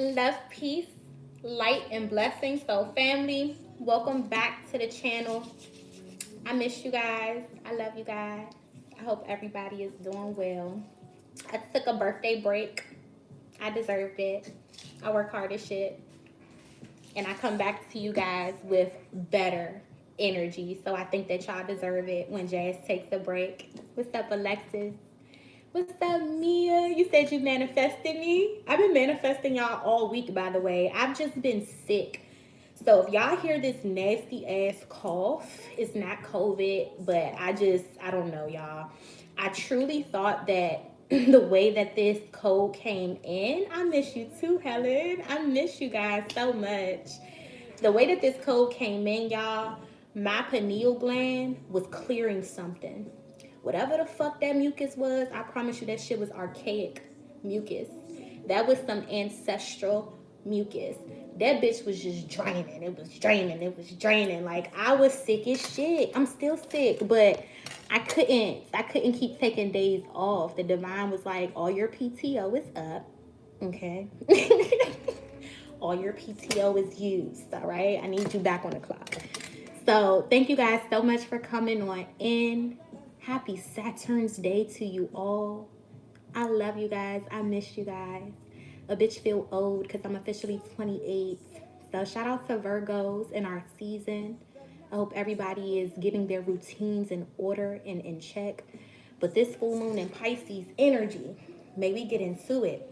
Love, peace, light, and blessings. So, family, welcome back to the channel. I miss you guys. I love you guys. I hope everybody is doing well. I took a birthday break. I deserved it. I work hard as shit. And I come back to you guys with better energy. So, I think that y'all deserve it when Jazz takes a break. What's up, Alexis? What's up, Mia? You said you manifested me. I've been manifesting y'all all week, by the way. I've just been sick. So if y'all hear this nasty ass cough, it's not COVID, but I don't know, y'all. I truly thought that the way that this cold came in, I miss you too, Helen. I miss you guys so much. The way that this cold came in, y'all, my pineal gland was clearing something. Whatever the fuck that mucus was, I promise you that shit was archaic mucus. That was some ancestral mucus. That bitch was just draining. It was draining. It was draining. Like I was sick as shit. I'm still sick, but I couldn't keep taking days off. The divine was like, all your PTO is up. Okay. All your PTO is used. All right. I need you back on the clock. So thank you guys so much for coming on in. Happy Saturn's Day to you all. I love you guys. I miss you guys. A bitch feel old because I'm officially 28. So shout out to Virgos in our season. I hope everybody is getting their routines in order and in check. But this full moon in Pisces energy, may we get into it.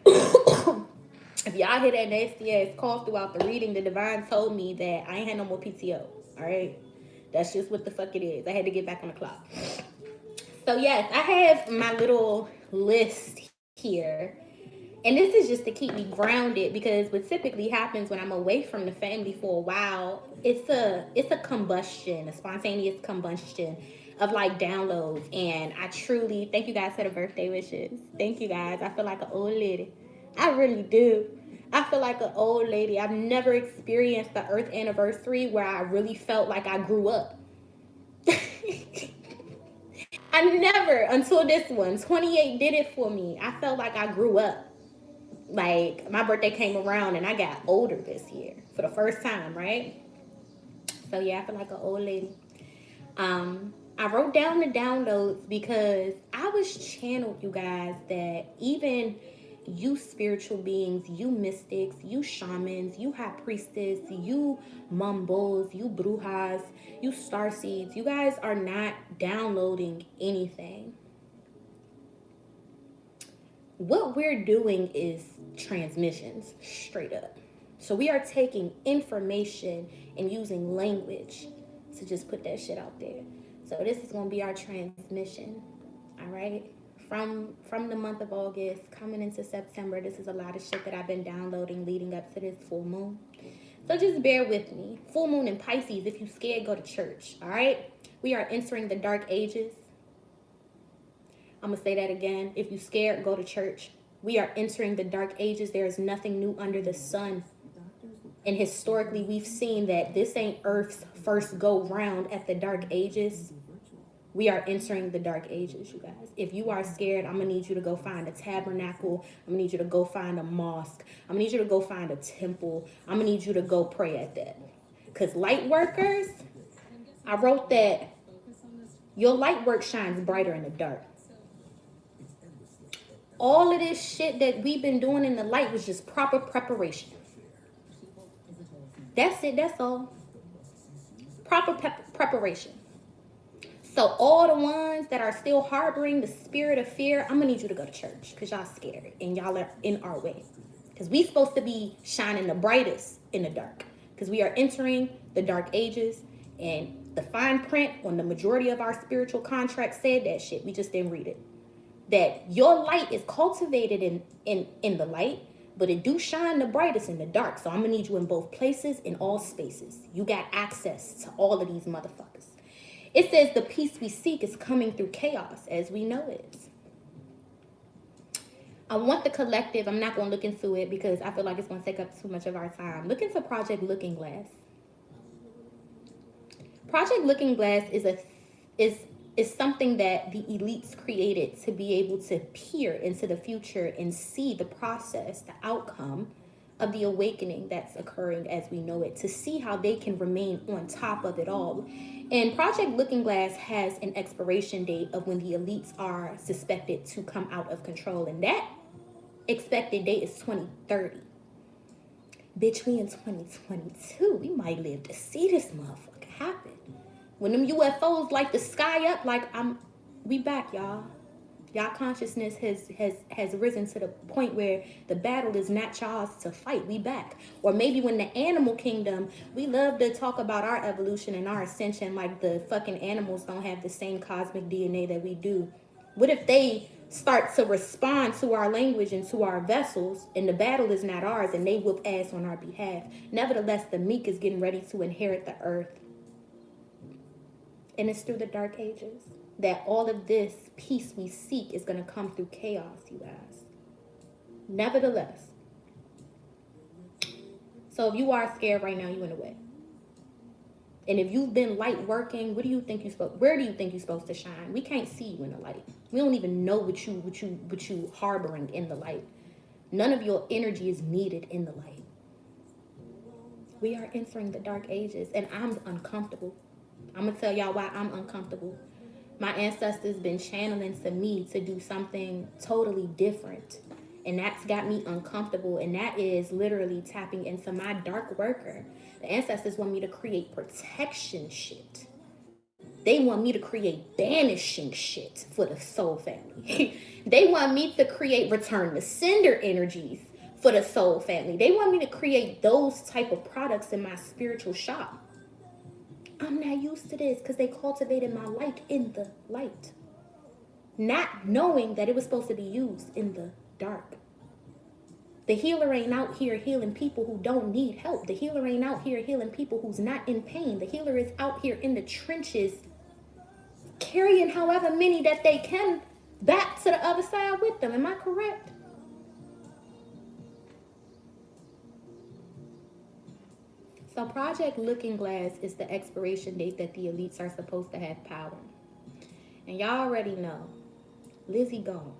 If y'all hear that nasty ass cough throughout the reading, the divine told me that I ain't had no more PTO. All right? That's just what the fuck it is. I had to get back on the clock. So yes, I have my little list here. And this is just to keep me grounded because what typically happens when I'm away from the family for a while, it's a combustion, a spontaneous combustion of like downloads. And I truly thank you guys for the birthday wishes. Thank you guys. I feel like an old lady. I really do. I feel like an old lady. I've never experienced the Earth anniversary where I really felt like I grew up. I never, until this one, 28 did it for me. I felt like I grew up. Like, my birthday came around and I got older this year for the first time, right? So, yeah, I feel like an old lady. I wrote down the downloads because I was channeled, you guys, that even you spiritual beings, you mystics, you shamans, you high priestess, you mumbles, you brujas, you star seeds, you guys are not downloading anything. What we're doing is transmissions, straight up. So we are taking information and using language to just put that shit out there. So this is gonna be our transmission. All right. From the month of August coming into September, this is a lot of shit that I've been downloading leading up to this full moon. So just bear with me. Full moon in Pisces. If you scared, go to church. All right. We are entering the dark ages. I'm gonna say that again. If you scared, go to church. We are entering the dark ages. There is nothing new under the sun. And historically, we've seen that this ain't Earth's first go round at the dark ages. We are entering the dark ages, you guys. If you are scared, I'm going to need you to go find a tabernacle. I'm going to need you to go find a mosque. I'm going to need you to go find a temple. I'm going to need you to go pray at that. Because light workers, I wrote that your light work shines brighter in the dark. All of this shit that we've been doing in the light was just proper preparation. That's it. That's all. Proper preparation. So all the ones that are still harboring the spirit of fear, I'm gonna need you to go to church because y'all scared and y'all are in our way. Because we supposed to be shining the brightest in the dark. Because we are entering the dark ages, and the fine print on the majority of our spiritual contracts said that shit. We just didn't read it. That your light is cultivated in the light, but it do shine the brightest in the dark. So I'm gonna need you in both places, in all spaces. You got access to all of these motherfuckers. It says the peace we seek is coming through chaos, as we know it. I want the collective. I'm not going to look into it because I feel like it's going to take up too much of our time. Look into Project Looking Glass. Project Looking Glass is something that the elites created to be able to peer into the future and see the process, the outcome of the awakening that's occurring as we know it, to see how they can remain on top of it all. And Project Looking Glass has an expiration date of when the elites are suspected to come out of control, and that expected date is 2030. Bitch, we in 2022. We might live to see this motherfucker happen. When them UFOs light the sky up, like we back, y'all. Y'all consciousness has risen to the point where the battle is not y'all's to fight. We back. Or maybe when the animal kingdom, we love to talk about our evolution and our ascension like the fucking animals don't have the same cosmic DNA that we do. What if they start to respond to our language and to our vessels, and the battle is not ours, and they whoop ass on our behalf? Nevertheless, the meek is getting ready to inherit the earth. And it's through the dark ages that all of this peace we seek is going to come through chaos, you guys. Nevertheless. So if you are scared right now, you in the way. And if you've been light working, where do you think you're supposed to shine? We can't see you in the light. We don't even know what you harboring in the light. None of your energy is needed in the light. We are entering the dark ages, and I'm uncomfortable. I'm going to tell y'all why I'm uncomfortable. My ancestors been channeling to me to do something totally different. And that's got me uncomfortable. And that is literally tapping into my dark worker. The ancestors want me to create protection shit. They want me to create banishing shit for the soul family. They want me to create return to sender energies for the soul family. They want me to create those type of products in my spiritual shop. I'm not used to this because they cultivated my light in the light, not knowing that it was supposed to be used in the dark. The healer ain't out here healing people who don't need help. The healer ain't out here healing people who's not in pain. The healer is out here in the trenches, carrying however many that they can back to the other side with them. Am I correct? So Project Looking Glass is the expiration date that the elites are supposed to have power. And y'all already know, Lizzie gone.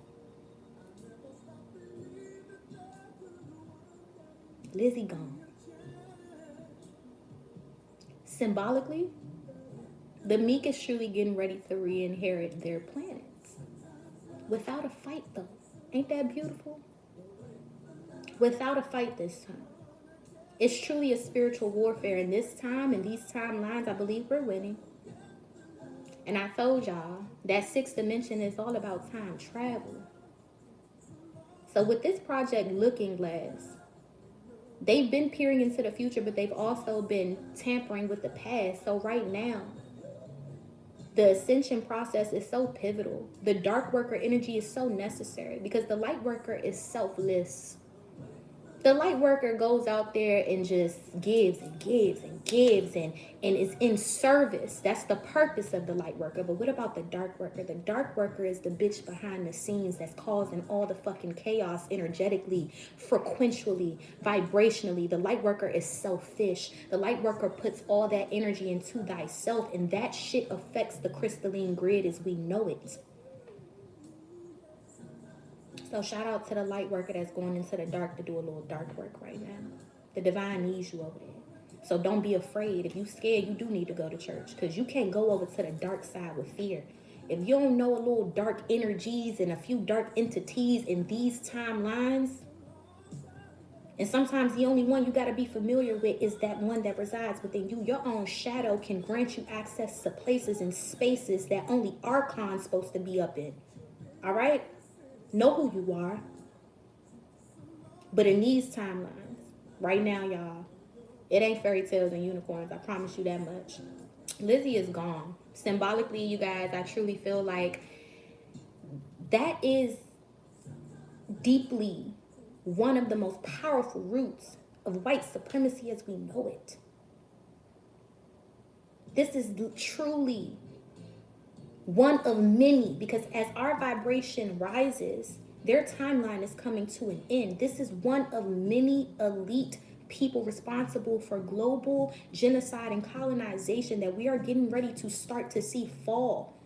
Lizzie gone. Symbolically, the meek is truly getting ready to re-inherit their planets. Without a fight though. Ain't that beautiful? Without a fight this time. It's truly a spiritual warfare. And this time, in these timelines, I believe we're winning. And I told y'all, that sixth dimension is all about time travel. So with this Project Looking Glass, they've been peering into the future, but they've also been tampering with the past. So right now, the ascension process is so pivotal. The dark worker energy is so necessary because the light worker is selfless. The light worker goes out there and just gives and gives and gives and is in service. That's the purpose of the light worker. But what about the dark worker? The dark worker is the bitch behind the scenes that's causing all the fucking chaos energetically, frequentially, vibrationally. The light worker is selfish. The light worker puts all that energy into thyself, and that shit affects the crystalline grid as we know it. So shout out to the light worker that's going into the dark to do a little dark work right now. The divine needs you over there. So don't be afraid. If you're scared, you do need to go to church because you can't go over to the dark side with fear. If you don't know a little dark energies and a few dark entities in these timelines, and sometimes the only one you got to be familiar with is that one that resides within you. Your own shadow can grant you access to places and spaces that only Archon's supposed to be up in. All right? Know who you are. But in these timelines, right now, y'all, it ain't fairy tales and unicorns. I promise you that much. Lizzie is gone. Symbolically, you guys, I truly feel like that is deeply one of the most powerful roots of white supremacy as we know it. This is truly one of many, because as our vibration rises, their timeline is coming to an end. This is one of many elite people responsible for global genocide and colonization that we are getting ready to start to see fall.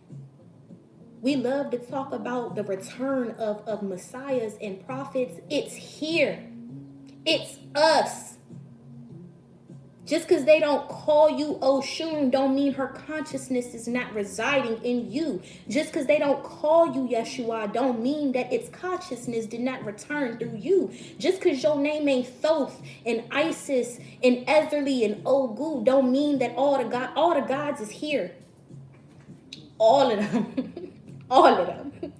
We love to talk about the return of messiahs and prophets. It's here. It's us. Just because they don't call you Oshun don't mean her consciousness is not residing in you. Just because they don't call you Yeshua don't mean that its consciousness did not return through you. Just because your name ain't Thoth and Isis and Ezerly and Ogu don't mean that all the gods is here. All of them. All of them.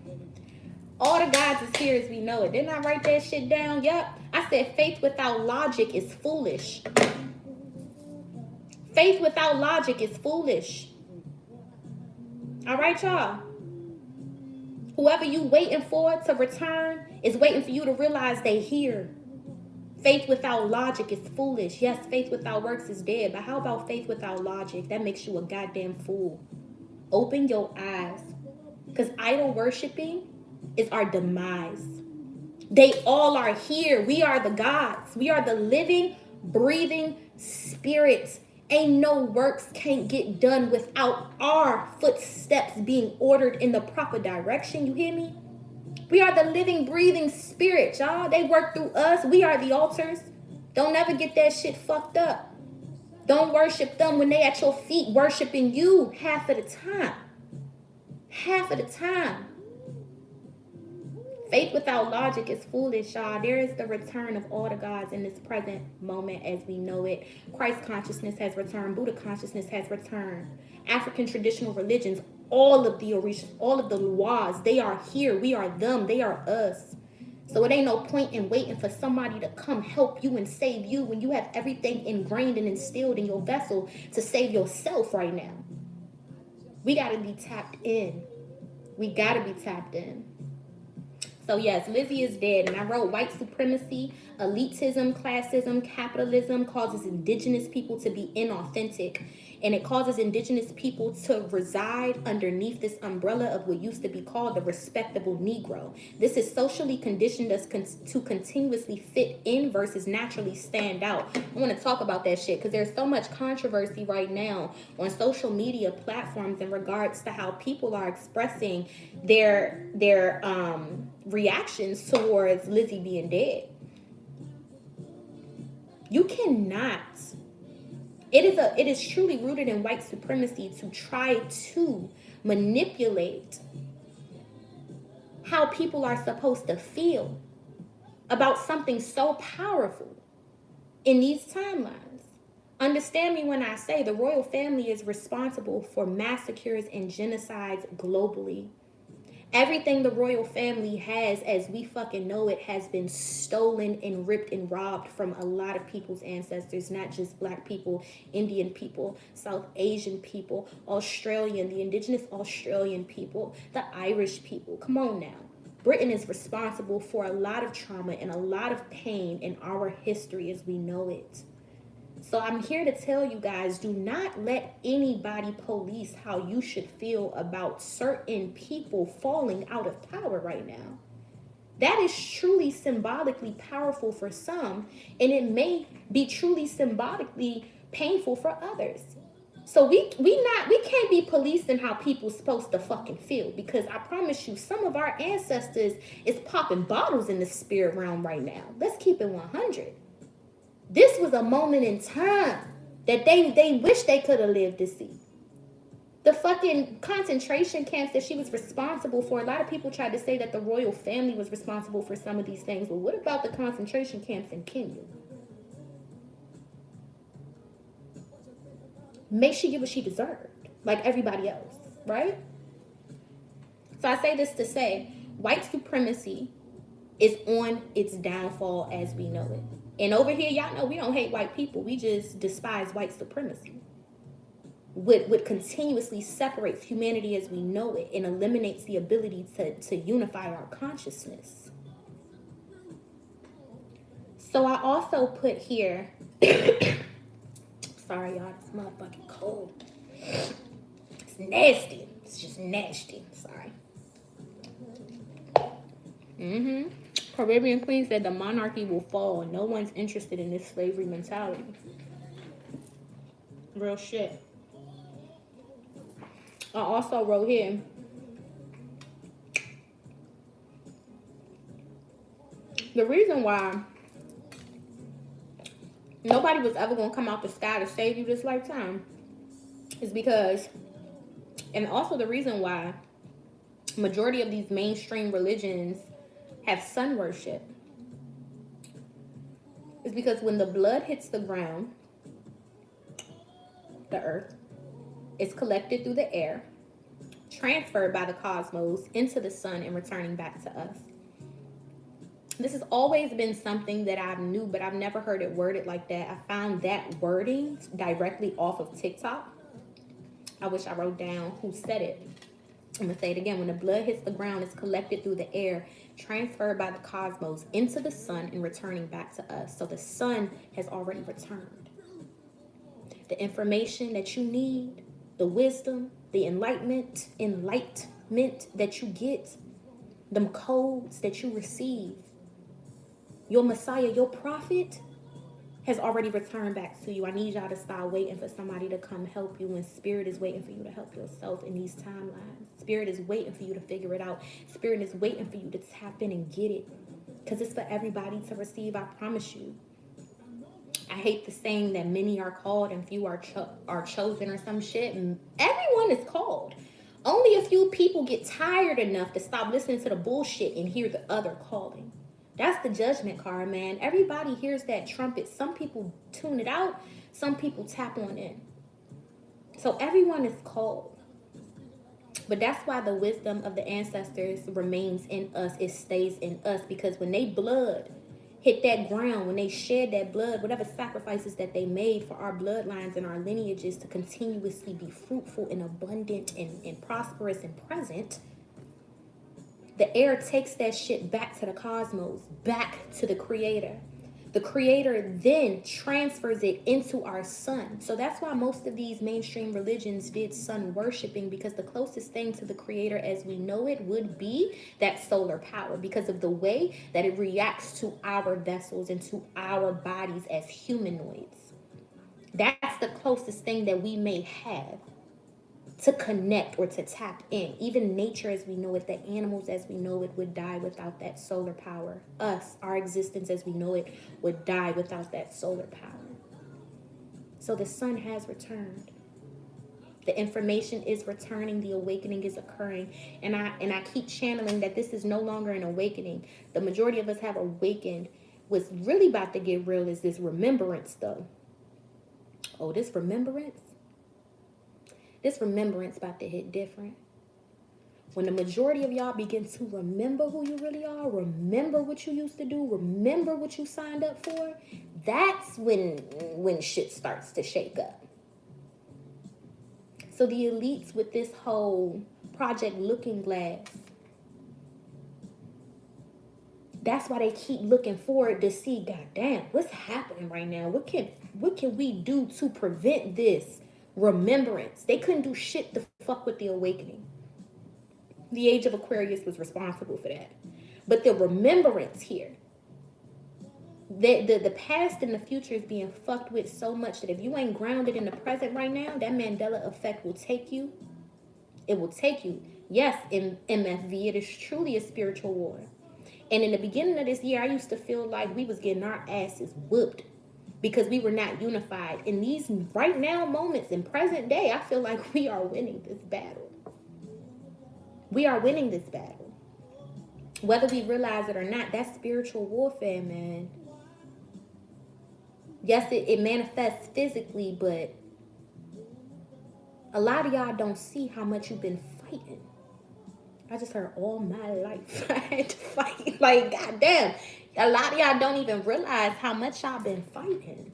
All the gods is here as we know it. Didn't I write that shit down? Yep. I said faith without logic is foolish. Faith without logic is foolish. All right, y'all. Whoever you waiting for to return is waiting for you to realize they here. Faith without logic is foolish. Yes, faith without works is dead. But how about faith without logic? That makes you a goddamn fool. Open your eyes. Because idol worshiping is our demise. They all are here. We are the gods. We are the living, breathing spirits. Ain't no works can't get done without our footsteps being ordered in the proper direction. You hear me? We are the living, breathing spirit, y'all. They work through us. We are the altars. Don't ever get that shit fucked up. Don't worship them when they at your feet worshiping you half of the time. Half of the time. Faith without logic is foolish, y'all. There is the return of all the gods in this present moment as we know it. Christ consciousness has returned. Buddha consciousness has returned. African traditional religions, all of the Orishas, all of the Luas, they are here. We are them. They are us. So it ain't no point in waiting for somebody to come help you and save you when you have everything ingrained and instilled in your vessel to save yourself right now. We got to be tapped in. We got to be tapped in. So yes, Lizzie is dead. And I wrote white supremacy, elitism, classism, capitalism causes indigenous people to be inauthentic. And it causes indigenous people to reside underneath this umbrella of what used to be called the respectable Negro. This is socially conditioned us to continuously fit in versus naturally stand out. I want to talk about that shit because there's so much controversy right now on social media platforms in regards to how people are expressing their reactions towards Lizzie being dead. You cannot. It is truly rooted in white supremacy to try to manipulate how people are supposed to feel about something so powerful in these timelines. Understand me when I say the royal family is responsible for massacres and genocides globally. Everything the royal family has, as we fucking know it, has been stolen and ripped and robbed from a lot of people's ancestors, not just black people, Indian people, South Asian people, Australian, the indigenous Australian people, the Irish people. Come on now. Britain is responsible for a lot of trauma and a lot of pain in our history as we know it. So I'm here to tell you guys, do not let anybody police how you should feel about certain people falling out of power right now. That is truly symbolically powerful for some, and it may be truly symbolically painful for others. So we can't be policing how people's supposed to fucking feel, because I promise you, some of our ancestors is popping bottles in the spirit realm right now. Let's keep it 100. This was a moment in time that they wish they could have lived to see. The fucking concentration camps that she was responsible for, a lot of people tried to say that the royal family was responsible for some of these things. Well, what about the concentration camps in Kenya? Make she get what she deserved, like everybody else, right? So I say this to say, white supremacy is on its downfall as we know it. And over here, y'all know we don't hate white people. We just despise white supremacy. What continuously separates humanity as we know it and eliminates the ability to unify our consciousness. So I also put here, sorry y'all, it's motherfucking cold. It's nasty. It's just nasty. Sorry. Caribbean Queen said the monarchy will fall. No one's interested in this slavery mentality. Real shit. I also wrote here, the reason why nobody was ever going to come out the sky to save you this lifetime. Is because, and also the reason why majority of these mainstream religions have sun worship is because when the blood hits the ground, the earth, it's collected through the air, transferred by the cosmos into the sun, and returning back to us. This has always been something that I knew, but I've never heard it worded like that. I found that wording directly off of TikTok. I wish I wrote down who said it. I'm going to say it again. When the blood hits the ground, it's collected through the air, transferred by the cosmos into the sun, and returning back to us. So the sun has already returned. The information that you need, the wisdom, the enlightenment that you get, them codes that you receive, your Messiah, your prophet has already returned back to you. I need y'all to stop waiting for somebody to come help you when Spirit is waiting for you to help yourself in these timelines. Spirit is waiting for you to figure it out. Spirit is waiting for you to tap in and get it, because it's for everybody to receive, I promise you. I hate the saying that many are called and few are chosen or some shit. Everyone is called. Only a few people get tired enough to stop listening to the bullshit and hear the other calling. That's the judgment card, man. Everybody hears that trumpet. Some people tune it out. Some people tap on in. So everyone is called. But that's why the wisdom of the ancestors remains in us. It stays in us, because when they blood hit that ground, when they shed that blood, whatever sacrifices that they made for our bloodlines and our lineages to continuously be fruitful and abundant and prosperous and present, the air takes that shit back to the cosmos, back to the creator. The creator then transfers it into our sun. So that's why most of these mainstream religions did sun worshiping, because the closest thing to the creator as we know it would be that solar power, because of the way that it reacts to our vessels and to our bodies as humanoids. That's the closest thing that we may have to connect or to tap in. Even nature as we know it, the animals as we know it, would die without that solar power. Us, our existence as we know it, would die without that solar power. So the sun has returned. The information is returning. The awakening is occurring. And I keep channeling that this is no longer an awakening. The majority of us have awakened. What's really about to get real is this remembrance, though. Oh, this remembrance about to hit different. When the majority of y'all begin to remember who you really are, remember what you used to do, remember what you signed up for, that's when shit starts to shake up. So the elites with this whole Project Looking Glass, that's why they keep looking forward to see, goddamn, what's happening right now? What can we do to prevent this remembrance? They couldn't do shit to fuck with the awakening. The age of Aquarius was responsible for that. But the remembrance here, the past and the future is being fucked with so much that if you ain't grounded in the present right now, that Mandela effect will take you. It will take you. Yes, in MFV, it is truly a spiritual war. And in the beginning of this year, I used to feel like we was getting our asses whooped because we were not unified. In these right now moments, in present day, I feel like we are winning this battle. We are winning this battle. Whether we realize it or not, that's spiritual warfare, man. Yes, it manifests physically, but a lot of y'all don't see how much you've been fighting. I just heard all my life I had to fight. Like, goddamn. A lot of y'all don't even realize how much y'all been fighting.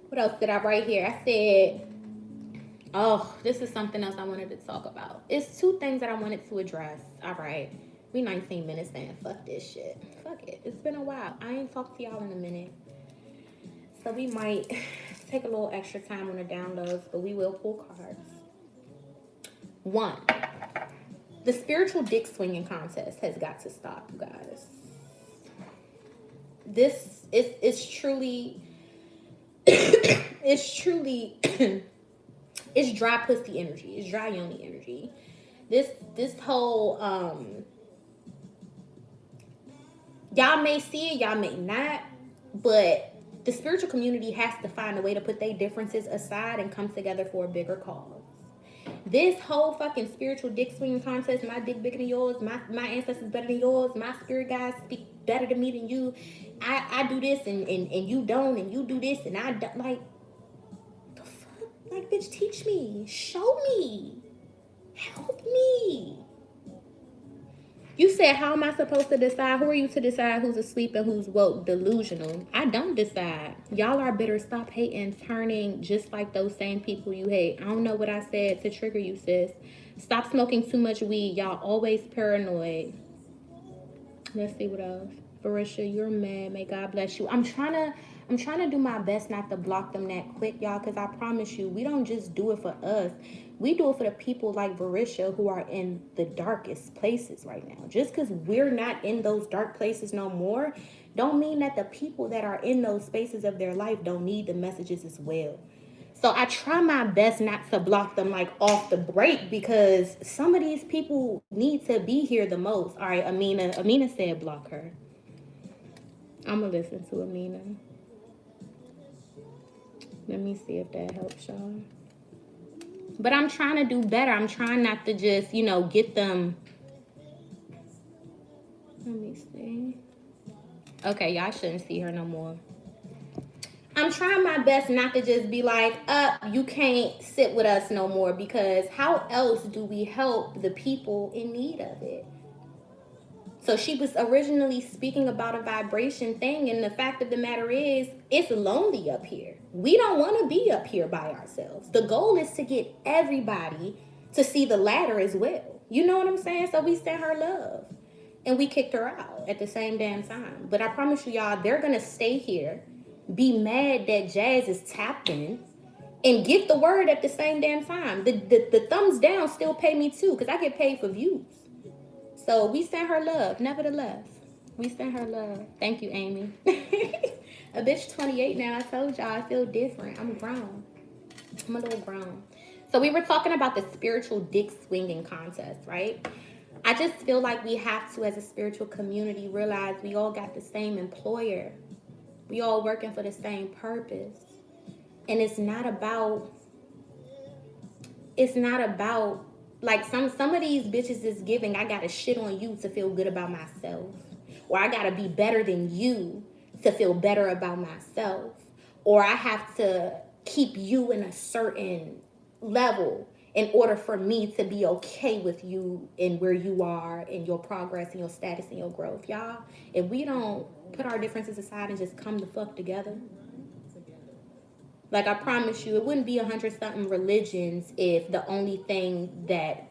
What else did I write here? I said, oh, this is something else I wanted to talk about. It's two things that I wanted to address. All right. We 19 minutes in. Fuck this shit. Fuck it. It's been a while. I ain't talked to y'all in a minute. So we might take a little extra time on the downloads, but we will pull cards. 1, the spiritual dick swinging contest has got to stop, you guys. This is truly, it's dry pussy energy. It's dry yoni energy. This whole, y'all may see it, y'all may not, But the spiritual community has to find a way to put their differences aside and come together for a bigger cause. This whole fucking spiritual dick swinging contest, my dick bigger than yours, my ancestors better than yours, my spirit guides speak better to me than you, I do this and you don't, and you do this and I don't. Like, the fuck? Like, bitch, teach me. Show me. Help me. You said, how am I supposed to decide? Who are you to decide who's asleep and who's woke? Delusional. I don't decide. Y'all are bitter. Stop hating, turning just like those same people you hate. I don't know what I said to trigger you, sis. Stop smoking too much weed. Y'all always paranoid. Let's see what else. Barisha, you're mad. May God bless you. I'm trying to do my best not to block them that quick, y'all, because I promise you, we don't just do it for us. We do it for the people like Barisha who are in the darkest places right now. Just because we're not in those dark places no more, don't mean that the people that are in those spaces of their life don't need the messages as well. So I try my best not to block them like off the break, because some of these people need to be here the most. All right, Amina said block her. I'm going to listen to Amina. Let me see if that helps y'all. But I'm trying to do better. I'm trying not to just, get them. Let me see. Okay, y'all shouldn't see her no more. I'm trying my best not to just be like, you can't sit with us no more, because how else do we help the people in need of it? So she was originally speaking about a vibration thing, and the fact of the matter is, it's lonely up here. We don't want to be up here by ourselves. The goal is to get everybody to see the ladder as well. You know what I'm saying? So we sent her love, and we kicked her out at the same damn time. But I promise you, y'all, they're going to stay here, be mad that Jazz is tapped in, and get the word at the same damn time. The thumbs down still pay me too, because I get paid for views. So we sent her love, nevertheless. We sent her love. Thank you, Amy. A bitch 28 now. I told y'all I feel different. I'm grown. I'm a little grown. So we were talking about the spiritual dick swinging contest, right? I just feel like we have to, as a spiritual community, realize we all got the same employer. We all working for the same purpose. And it's not about like some of these bitches is giving, I gotta shit on you to feel good about myself. Or I gotta be better than you to feel better about myself. Or I have to keep you in a certain level in order for me to be okay with you and where you are and your progress and your status and your growth. Y'all, if we don't put our differences aside and just come the fuck together, like, I promise you, it wouldn't be 100-something religions if the only thing that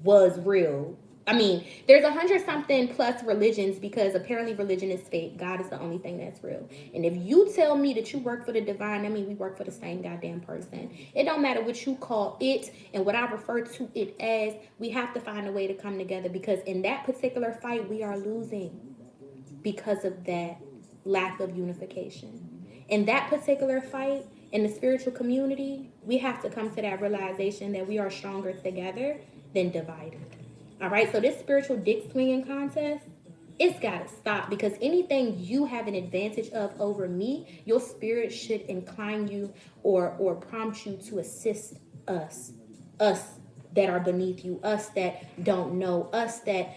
was real. I mean, there's 100-something plus religions, because apparently religion is fake. God is the only thing that's real. And if you tell me that you work for the divine, I mean, we work for the same goddamn person. It don't matter what you call it and what I refer to it as. We have to find a way to come together, because in that particular fight, we are losing because of that lack of unification. In that particular fight, in the spiritual community, we have to come to that realization that we are stronger together than divided. All right, so this spiritual dick swinging contest, it's got to stop, because anything you have an advantage of over me, your spirit should incline you or prompt you to assist us that are beneath you, us that don't know, us that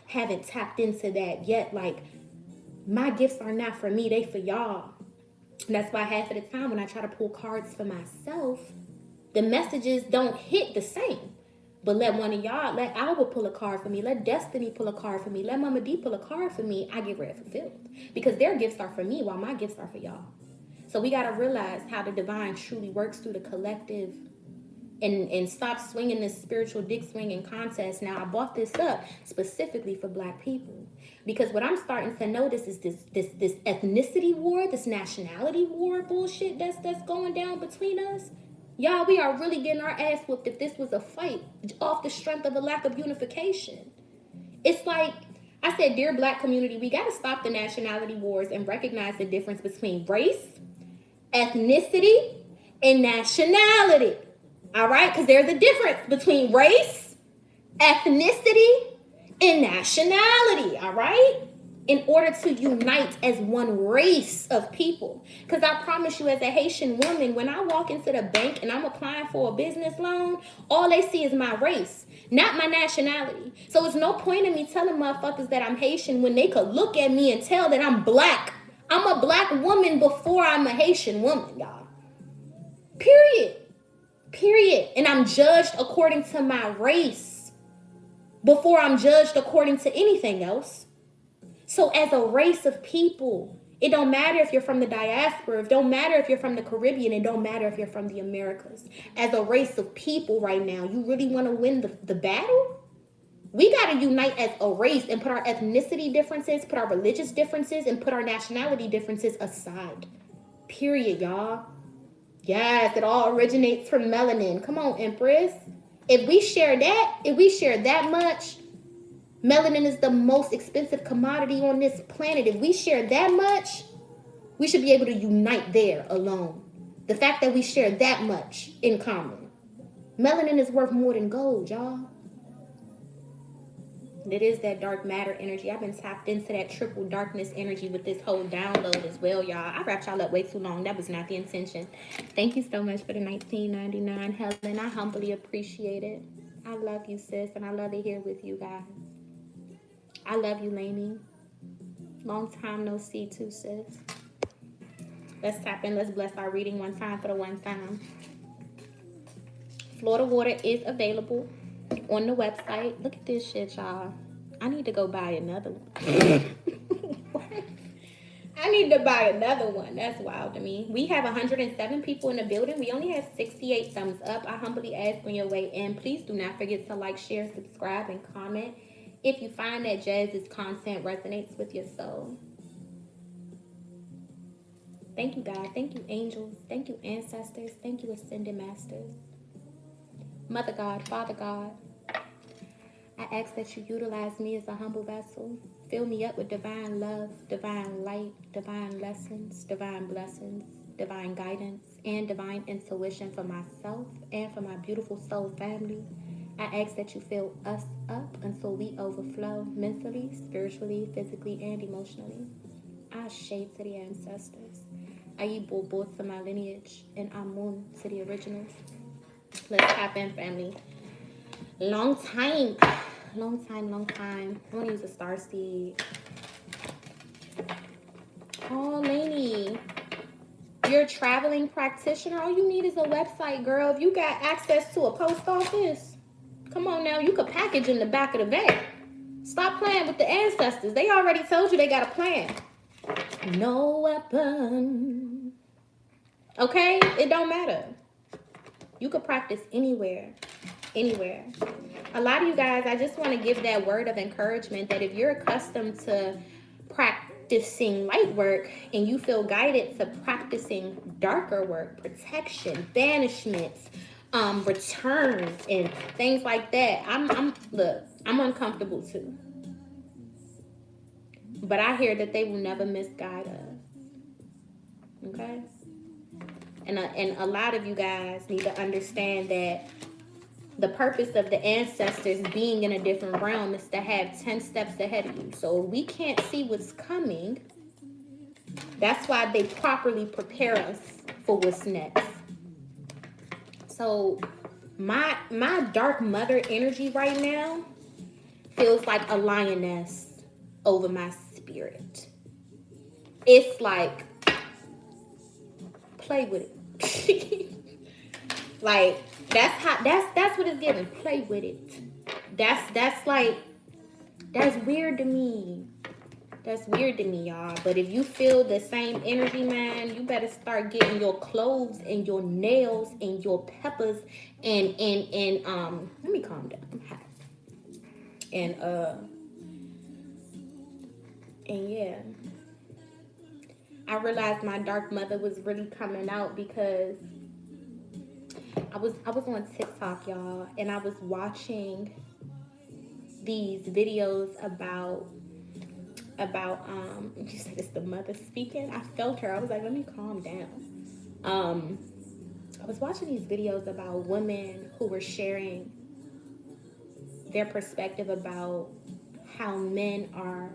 haven't tapped into that yet. Like, my gifts are not for me, they for y'all. And that's why half of the time when I try to pull cards for myself, the messages don't hit the same. But let one of y'all, let Alba pull a card for me, let Destiny pull a card for me, let Mama D pull a card for me, I get read fulfilled. Because their gifts are for me while my gifts are for y'all. So we got to realize how the divine truly works through the collective, and stop swinging this spiritual dick swinging contest. Now, I brought this up specifically for Black people, because what I'm starting to notice is this ethnicity war, this nationality war bullshit that's going down between us. Y'all, we are really getting our ass whooped if this was a fight off the strength of a lack of unification. It's like I said, dear Black community, we got to stop the nationality wars and recognize the difference between race, ethnicity, and nationality. All right? Because there's a difference between race, ethnicity, and nationality. All right? in order to unite as one race of people. Because I promise you, as a Haitian woman, when I walk into the bank and I'm applying for a business loan, all they see is my race, not my nationality. So it's no point in me telling motherfuckers that I'm Haitian when they could look at me and tell that I'm black. I'm a black woman before I'm a Haitian woman, y'all. Period. Period. And I'm judged according to my race before I'm judged according to anything else. So as a race of people, it don't matter if you're from the diaspora, it don't matter if you're from the Caribbean, it don't matter if you're from the Americas. As a race of people right now, you really want to win the battle? We got to unite as a race and put our ethnicity differences, put our religious differences, and put our nationality differences aside. Period, y'all. Yes, it all originates from melanin. Come on, Empress. If we share that much, melanin is the most expensive commodity on this planet. If we share that much, we should be able to unite there alone. The fact that we share that much in common. Melanin is worth more than gold, y'all. It is that dark matter energy. I've been tapped into that triple darkness energy with this whole download as well, y'all. I wrapped y'all up way too long. That was not the intention. Thank you so much for the $19.99, Helen. I humbly appreciate it. I love you, sis, and I love it here with you guys. I love you, Lainey. Long time no see, too, sis. Let's tap in. Let's bless our reading one time for the one time. Florida water is available on the website. Look at this shit, y'all. I need to go buy another one. What? I need to buy another one. That's wild to me. We have 107 people in the building. We only have 68 thumbs up. I humbly ask on your way in, please do not forget to like, share, subscribe, and comment if you find that Jazz's content resonates with your soul. Thank you, God. Thank you, angels. Thank you, ancestors. Thank you, ascended masters. Mother God, Father God, I ask that you utilize me as a humble vessel. Fill me up with divine love, divine light, divine lessons, divine blessings, divine guidance, and divine intuition for myself and for my beautiful soul family. I ask that you fill us up until we overflow mentally, spiritually, physically, and emotionally. I shade to the ancestors. Ayibo both to my lineage, and Amun to the originals. Let's tap in, family. Long time. I want to use a star seed. Oh, Lainey. You're a traveling practitioner. All you need is a website, girl. If you got access to a post office, come on now. You could package in the back of the van. Stop playing with the ancestors. They already told you they got a plan. No weapon. Okay? It don't matter. You could practice anywhere. Anywhere. A lot of you guys, I just want to give that word of encouragement that if you're accustomed to practicing light work and you feel guided to practicing darker work, protection, banishments, returns, and things like that, I'm uncomfortable too. But I hear that they will never misguide us. Okay? And a lot of you guys need to understand that the purpose of the ancestors being in a different realm is to have 10 steps ahead of you. So we can't see what's coming. That's why they properly prepare us for what's next. So my dark mother energy right now feels like a lioness over my spirit. It's like, play with it. Like, that's what it's giving. Play with it. That's weird to me. That's weird to me, y'all. But if you feel the same energy, man, you better start getting your cloves and your nails and your peppers and let me calm down. I'm hot. And yeah. I realized my dark mother was really coming out because I was on TikTok, y'all, and I was watching these videos about you said it's the mother speaking. I felt her. I was like, let me calm down. I was watching these videos about women who were sharing their perspective about how men are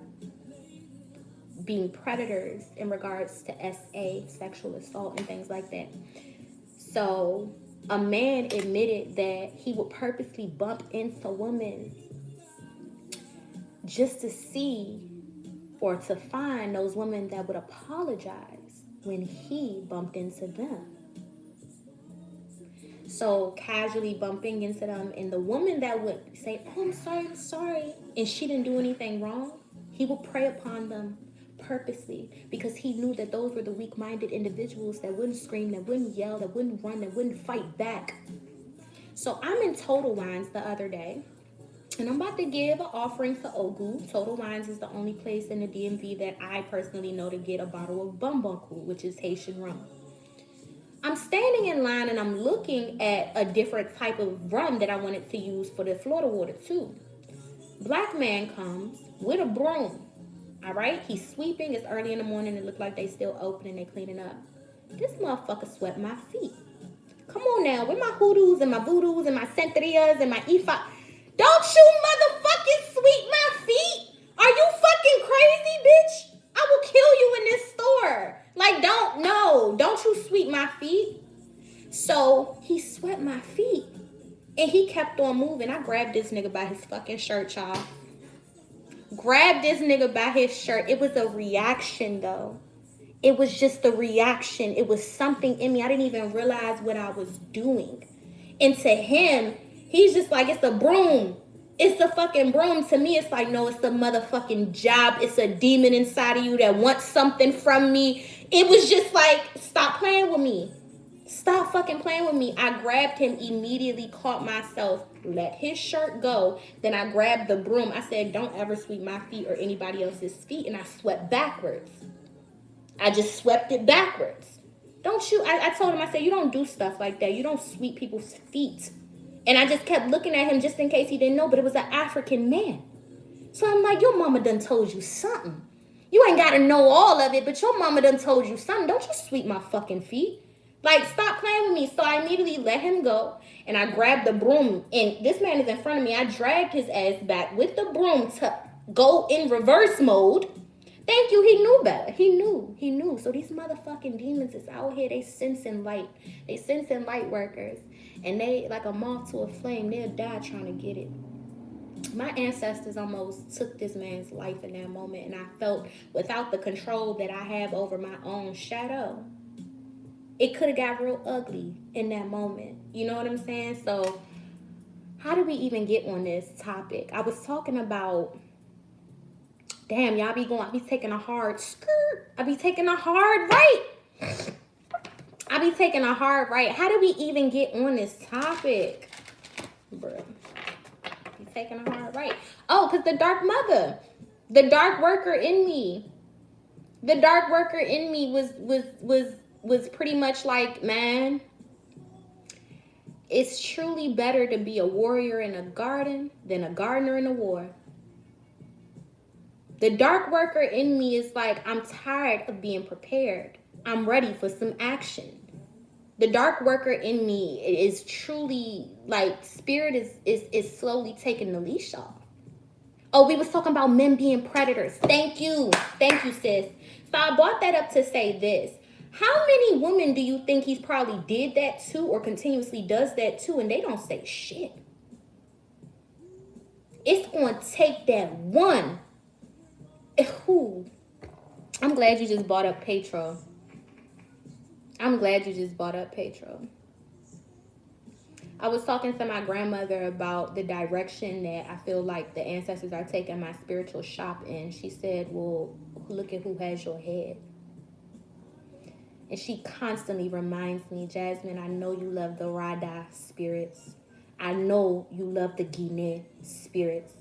being predators in regards to SA, sexual assault, and things like that. So a man admitted that he would purposely bump into women just to see or to find those women that would apologize when he bumped into them. So casually bumping into them, and the woman that would say, oh, I'm sorry, and she didn't do anything wrong, he would prey upon them purposely, because he knew that those were the weak-minded individuals that wouldn't scream, that wouldn't yell, that wouldn't run, that wouldn't fight back. So I'm in Total Wines the other day, and I'm about to give an offering to Ogu. Total Wines is the only place in the DMV that I personally know to get a bottle of Bumbunku, which is Haitian rum. I'm standing in line and I'm looking at a different type of rum that I wanted to use for the Florida water too. Black man comes with a broom. All right, he's sweeping. It's early in the morning. It looked like they still open and they cleaning up. This motherfucker swept my feet. Come on now, with my hoodoos and my voodoos and my centurias and my Ifa. Don't you motherfucking sweep my feet? Are you fucking crazy, bitch? I will kill you in this store. Like, don't you sweep my feet. So he swept my feet and he kept on moving. I grabbed this nigga by his fucking shirt, y'all. Grabbed this nigga by his shirt. It was a reaction though. It was just a reaction. It was something in me. I didn't even realize what I was doing. And to him, he's just like, it's a broom. It's a fucking broom. To me, it's like, no, it's a motherfucking job. It's a demon inside of you that wants something from me. It was just like, stop playing with me. Stop fucking playing with me. I grabbed him, immediately caught myself, let his shirt go. Then I grabbed the broom. I said, don't ever sweep my feet or anybody else's feet. And I swept backwards. I just swept it backwards. Don't you? I told him, I said, you don't do stuff like that. You don't sweep people's feet. And I just kept looking at him just in case he didn't know, but it was an African man. So I'm like, your mama done told you something. You ain't got to know all of it, but your mama done told you something. Don't you sweep my fucking feet. Like, stop playing with me. So I immediately let him go, and I grabbed the broom, and this man is in front of me. I dragged his ass back with the broom to go in reverse mode. Thank you. He knew better. He knew. So these motherfucking demons is out here. They sensing light. They sensing light workers. And they, like a moth to a flame, they'll die trying to get it. My ancestors almost took this man's life in that moment. And I felt, without the control that I have over my own shadow, it could have got real ugly in that moment. You know what I'm saying? So how do we even get on this topic? I was talking about, damn, y'all I be taking a hard skirt. I be taking a hard right. How do we even get on this topic? Bruh. Be taking a hard right. Oh, because the dark mother. The dark worker in me. The dark worker in me was pretty much like, man, it's truly better to be a warrior in a garden than a gardener in a war. The dark worker in me is like, I'm tired of being prepared. I'm ready for some action. The dark worker in me is truly like, spirit is slowly taking the leash off. Oh, we was talking about men being predators. Thank you, sis. So I brought that up to say this. How many women do you think he's probably did that to or continuously does that to, and they don't say shit? It's going to take that one. Ooh. I'm glad you just brought up Patro. I was talking to my grandmother about the direction that I feel like the ancestors are taking my spiritual shop in. She said, well, look at who has your head. And she constantly reminds me, Jasmine, I know you love the Rada spirits. I know you love the Guinea spirits.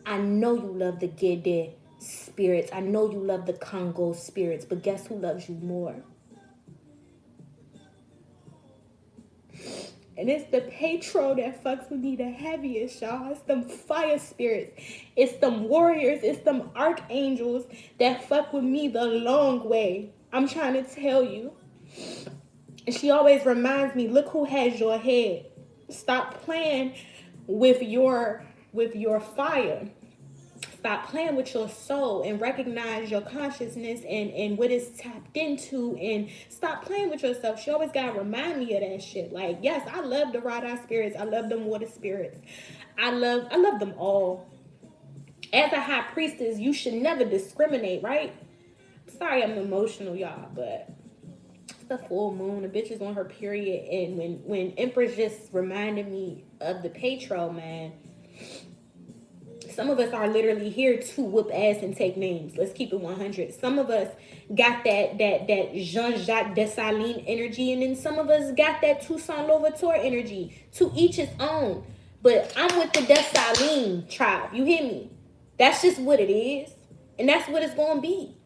I know you love the Gede spirits. I know you love the Congo spirits. But guess who loves you more? And it's the Patro that fucks with me the heaviest, y'all. It's them fire spirits. It's them warriors. It's them archangels that fuck with me the long way. I'm trying to tell you. And she always reminds me, look who has your head. Stop playing with your fire. Stop playing with your soul and recognize your consciousness and what it's tapped into, and stop playing with yourself. She always gotta remind me of that shit. Like, yes, I love the ride-eye spirits. I love them water spirits. I love them all. As a high priestess, you should never discriminate, right? Sorry I'm emotional, y'all, but it's the full moon. The bitch is on her period, and when Empress just reminded me of the Patro, man, some of us are literally here to whoop ass and take names. Let's keep it 100. Some of us got that Jean-Jacques Dessalines energy, and then some of us got that Toussaint Louverture energy. To each his own. But I'm with the Dessalines tribe. You hear me? That's just what it is. And that's what it's going to be.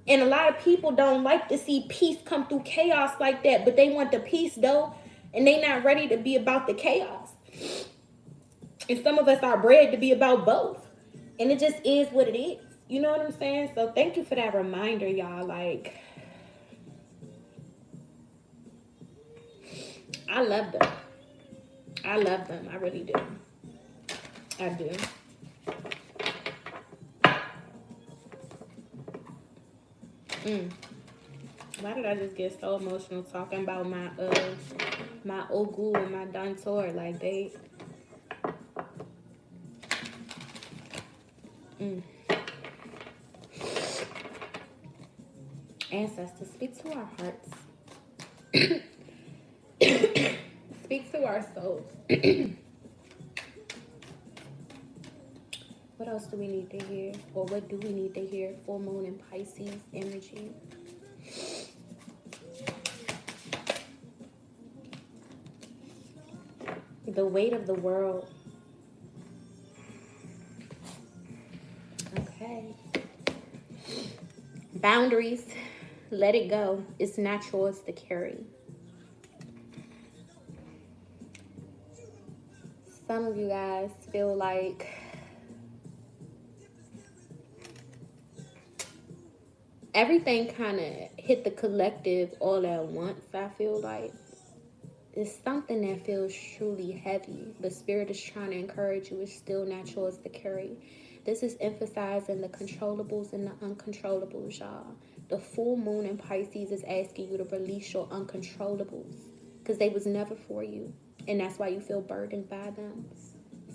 And a lot of people don't like to see peace come through chaos like that, but they want the peace though, and they not ready to be about the chaos. And some of us are bred to be about both. And it just is what it is. You know what I'm saying? So thank you for that reminder, y'all. Like, I love them. I love them. I really do. I do. Why did I just get so emotional talking about my Ogu and my Dantor? Like, they... Ancestors, speak to our hearts. Speak to our souls. What else do we need to hear? Or what do we need to hear? Full moon and Pisces energy. The weight of the world. Okay. Boundaries. Let it go. It's natural. It's the carry. Some of you guys feel like everything kind of hit the collective all at once. I feel like it's something that feels truly heavy, but Spirit is trying to encourage you. It's still natural. It's the carry. This is emphasizing the controllables and the uncontrollables, y'all. The full moon in Pisces is asking you to release your uncontrollables because they was never for you, and that's why you feel burdened by them.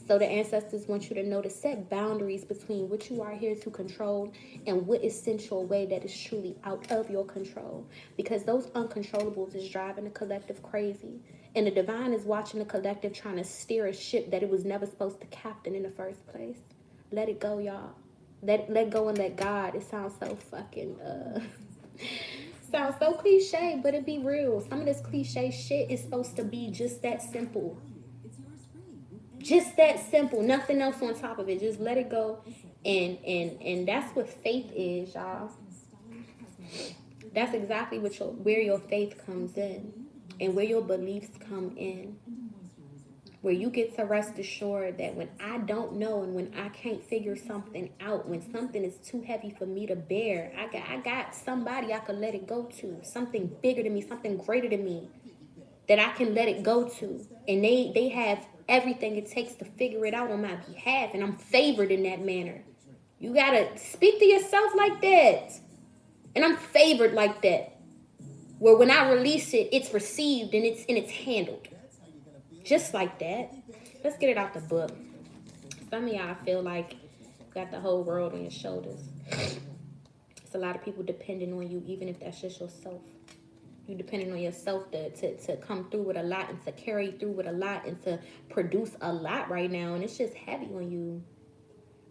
So the ancestors want you to know to set boundaries between what you are here to control and what is sent your way that is truly out of your control. Because those uncontrollables is driving the collective crazy. And the divine is watching the collective trying to steer a ship that it was never supposed to captain in the first place. Let it go, y'all. Let go and let God. It sounds so fucking sounds so cliche, but it be real. Some of this cliche shit is supposed to be just that simple. Just that simple. Nothing else on top of it. Just let it go. And that's what faith is, y'all. That's exactly what where your faith comes in and where your beliefs come in. Where you get to rest assured that when I don't know and when I can't figure something out, when something is too heavy for me to bear, I got somebody I could let it go to. Something bigger than me, something greater than me that I can let it go to. And they have everything it takes to figure it out on my behalf. And I'm favored in that manner. You got to speak to yourself like that. And I'm favored like that. Where when I release it, it's received and it's handled. Just like that. Let's get it out the book. Some of y'all feel like you got the whole world on your shoulders. It's a lot of people depending on you, even if that's just yourself. You depending on yourself to come through with a lot and to carry through with a lot and to produce a lot right now. And it's just heavy on you.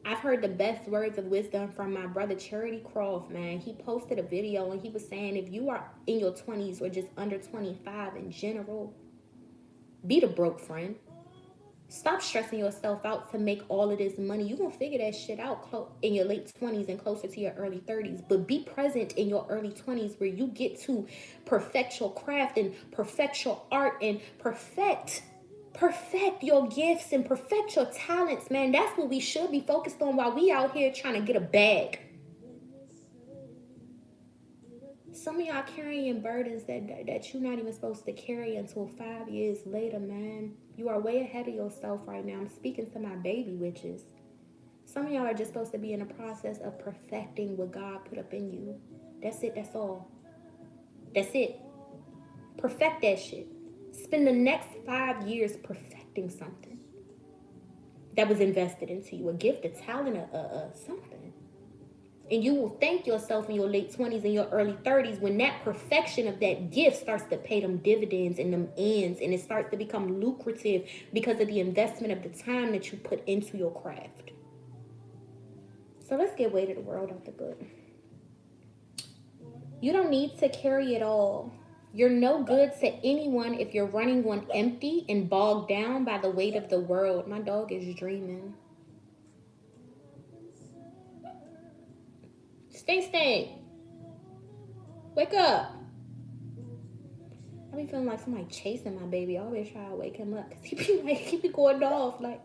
I've heard the best words of wisdom from my brother Charity Croft, man. He posted a video and he was saying if you are in your 20s or just under 25 in general, be the broke friend. Stop stressing yourself out to make all of this money. You're going to figure that shit out in your late 20s and closer to your early 30s. But be present in your early 20s where you get to perfect your craft and perfect your art and perfect your gifts and perfect your talents, man. That's what we should be focused on while we out here trying to get a bag. Some of y'all carrying burdens that you're not even supposed to carry until 5 years later, man. You are way ahead of yourself right now. I'm speaking to my baby witches. Some of y'all are just supposed to be in the process of perfecting what God put up in you. That's it. That's all. That's it. Perfect that shit. Spend the next 5 years perfecting something that was invested into you. A gift, a talent, something. And you will thank yourself in your late 20s and your early 30s when that perfection of that gift starts to pay them dividends and them ends, and it starts to become lucrative because of the investment of the time that you put into your craft. So let's get Weight of the World off the book. You don't need to carry it all. You're no good to anyone if you're running on empty and bogged down by the weight of the world. My dog is dreaming. Stay. Wake up. I be feeling like somebody chasing my baby. I always try to wake him up because he be going off like,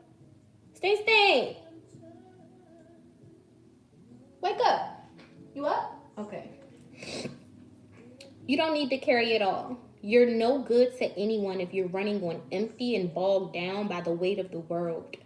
stay. Wake up. You up? Okay. You don't need to carry it all. You're no good to anyone if you're running on empty and bogged down by the weight of the world.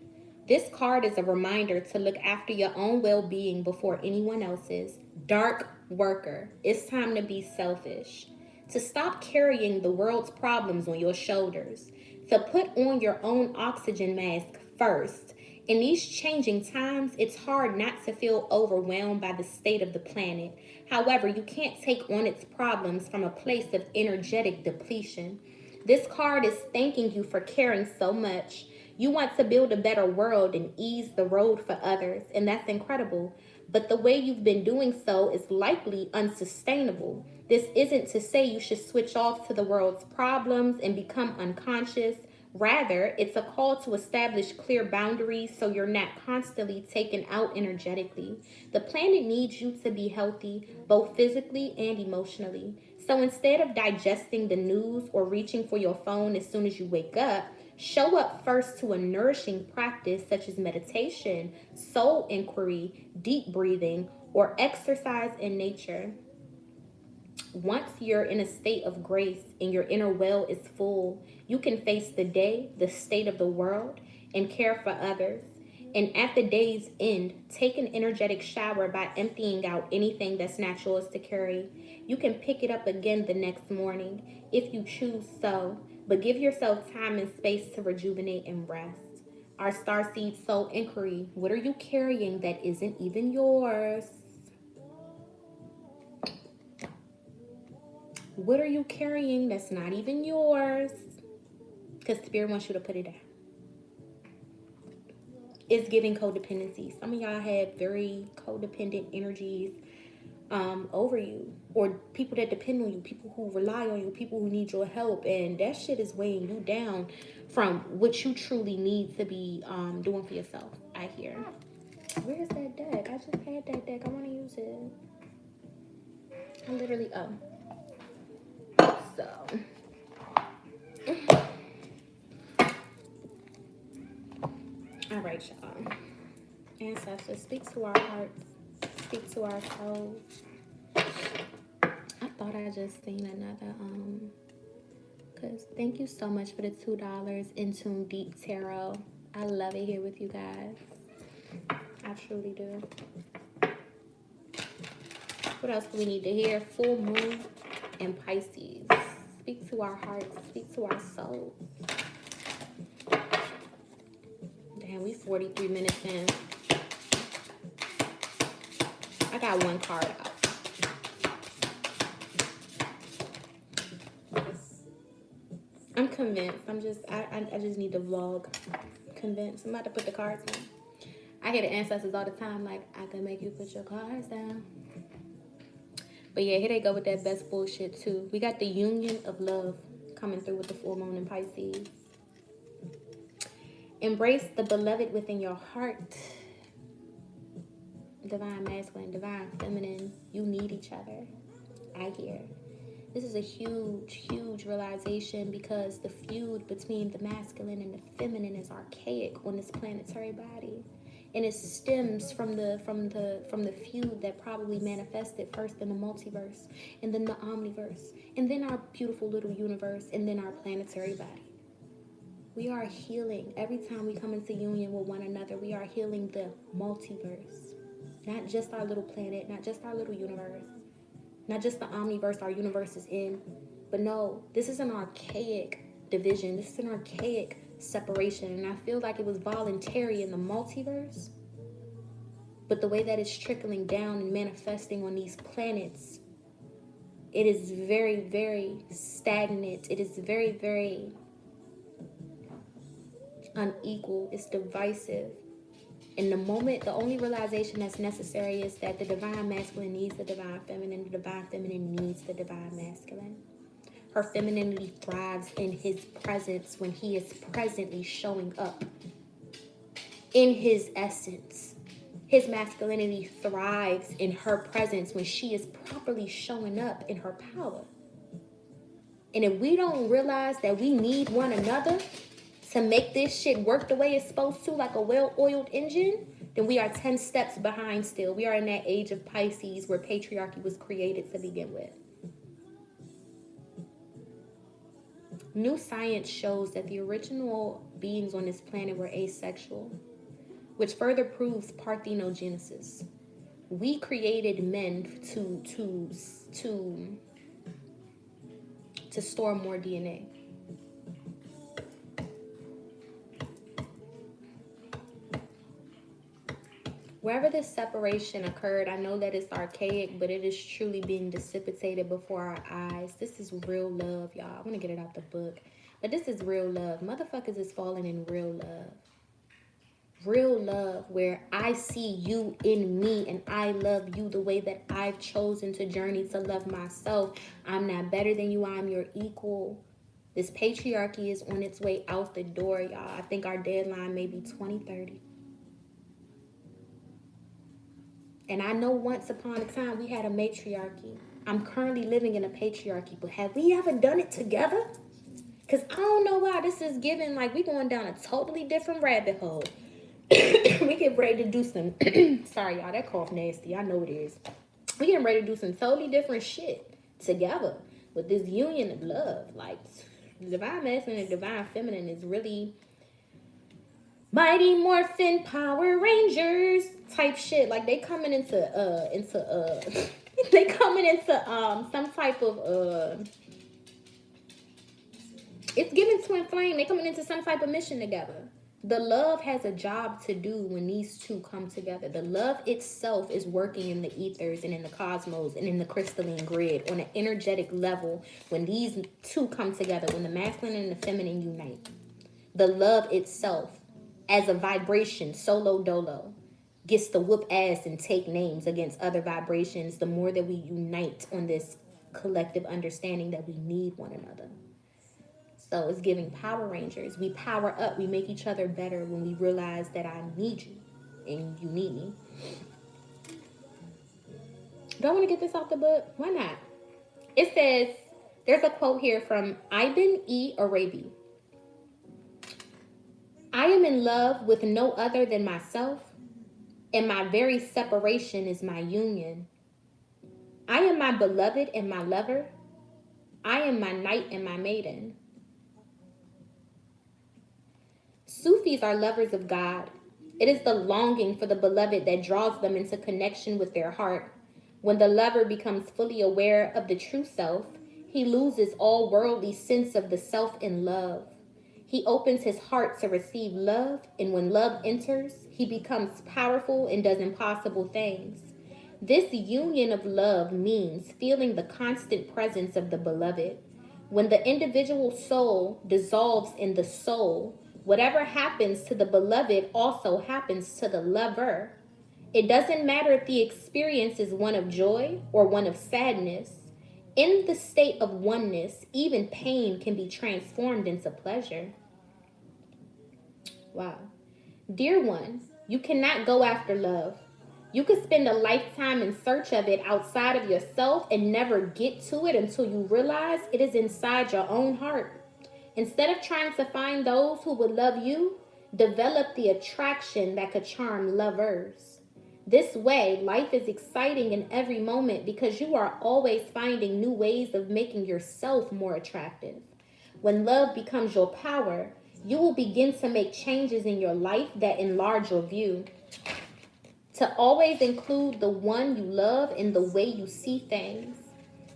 This card is a reminder to look after your own well-being before anyone else's. Dark worker. It's time to be selfish. To stop carrying the world's problems on your shoulders. To put on your own oxygen mask first. In these changing times, it's hard not to feel overwhelmed by the state of the planet. However, you can't take on its problems from a place of energetic depletion. This card is thanking you for caring so much. You want to build a better world and ease the road for others, and that's incredible. But the way you've been doing so is likely unsustainable. This isn't to say you should switch off to the world's problems and become unconscious. Rather, it's a call to establish clear boundaries so you're not constantly taken out energetically. The planet needs you to be healthy, both physically and emotionally. So instead of digesting the news or reaching for your phone as soon as you wake up, show up first to a nourishing practice such as meditation, soul inquiry, deep breathing, or exercise in nature. Once you're in a state of grace and your inner well is full, you can face the day, the state of the world, and care for others. And at the day's end, take an energetic shower by emptying out anything that's not yours to carry. You can pick it up again the next morning if you choose so, but give yourself time and space to rejuvenate and rest. Our Starseed Soul Inquiry. What are you carrying that isn't even yours? What are you carrying that's not even yours? Because Spirit wants you to put it down. It's giving codependency. Some of y'all have very codependent energies over you, or people that depend on you, people who rely on you, people who need your help, and that shit is weighing you down from what you truly need to be doing for yourself. I hear. Where's that deck? I just had that deck. I want to use it. I literally so all right, y'all. Ancestors, speak to our hearts, speak to our souls. I thought I just seen another because thank you so much for the $2 In Tune Deep Tarot. I love it here with you guys. I truly do. What else do we need to hear? Full moon and Pisces. Speak to our hearts, speak to our souls. Damn, we 43 minutes in. I got one card out. I'm convinced. I just need to vlog. Convinced. I'm about to put the cards down. I hear the ancestors all the time like, I can make you put your cards down. But yeah, here they go with that best bullshit too. We got the union of love coming through with the full moon in Pisces. Embrace the beloved within your heart. Divine masculine, divine feminine. You need each other. I hear. This is a huge, huge realization because the feud between the masculine and the feminine is archaic on this planetary body. And it stems from the feud that probably manifested first in the multiverse, and then the omniverse, and then our beautiful little universe, and then our planetary body. We are healing. Every time we come into union with one another, we are healing the multiverse. Not just our little planet, not just our little universe, not just the omniverse our universe is in. But no, this is an archaic division. This is an archaic separation. And I feel like it was voluntary in the multiverse. But the way that it's trickling down and manifesting on these planets, it is very, very stagnant. It is very, very unequal. It's divisive. In the moment, the only realization that's necessary is that the divine masculine needs the divine feminine. The divine feminine needs the divine masculine. Her femininity thrives in his presence when he is presently showing up in his essence. His masculinity thrives in her presence when she is properly showing up in her power. And if we don't realize that we need one another to make this shit work the way it's supposed to, like a well-oiled engine, then we are 10 steps behind still. We are in that age of Pisces where patriarchy was created to begin with. New science shows that the original beings on this planet were asexual, which further proves parthenogenesis. We created men to store more DNA. Wherever this separation occurred, I know that it's archaic, but it is truly being dissipated before our eyes. This is real love, y'all. I want to get it out the book. But this is real love. Motherfuckers is falling in real love. Real love where I see you in me and I love you the way that I've chosen to journey to love myself. I'm not better than you. I'm your equal. This patriarchy is on its way out the door, y'all. I think our deadline may be 2030. And I know once upon a time we had a matriarchy. I'm currently living in a patriarchy, but have we ever done it together? Because I don't know why this is giving, like, we going down a totally different rabbit hole. We get ready to do some, sorry y'all, that cough nasty, I know it is. We getting ready to do some totally different shit together with this union of love. Like, divine masculine and divine feminine is really Mighty Morphin Power Rangers type shit. Like they coming into they coming into some type of it's giving twin flame. They coming into some type of mission together. The love has a job to do when these two come together. The love itself is working in the ethers and in the cosmos and in the crystalline grid on an energetic level when these two come together, when the masculine and the feminine unite. The love itself, as a vibration, solo dolo, gets to whoop ass and take names against other vibrations the more that we unite on this collective understanding that we need one another. So it's giving Power Rangers. We power up. We make each other better when we realize that I need you and you need me. Do I want to get this off the book? Why not? It says, there's a quote here from Ibn E. Arabi. I am in love with no other than myself, and my very separation is my union. I am my beloved and my lover. I am my knight and my maiden. Sufis are lovers of God. It is the longing for the beloved that draws them into connection with their heart. When the lover becomes fully aware of the true self, he loses all worldly sense of the self in love. He opens his heart to receive love, and when love enters, he becomes powerful and does impossible things. This union of love means feeling the constant presence of the beloved. When the individual soul dissolves in the soul, whatever happens to the beloved also happens to the lover. It doesn't matter if the experience is one of joy or one of sadness. In the state of oneness, even pain can be transformed into pleasure. Wow. Dear one, you cannot go after love. You could spend a lifetime in search of it outside of yourself and never get to it until you realize it is inside your own heart. Instead of trying to find those who would love you, develop the attraction that could charm lovers. This way, life is exciting in every moment because you are always finding new ways of making yourself more attractive. When love becomes your power, You will begin to make changes in your life that enlarge your view. To always include the one you love in the way you see things.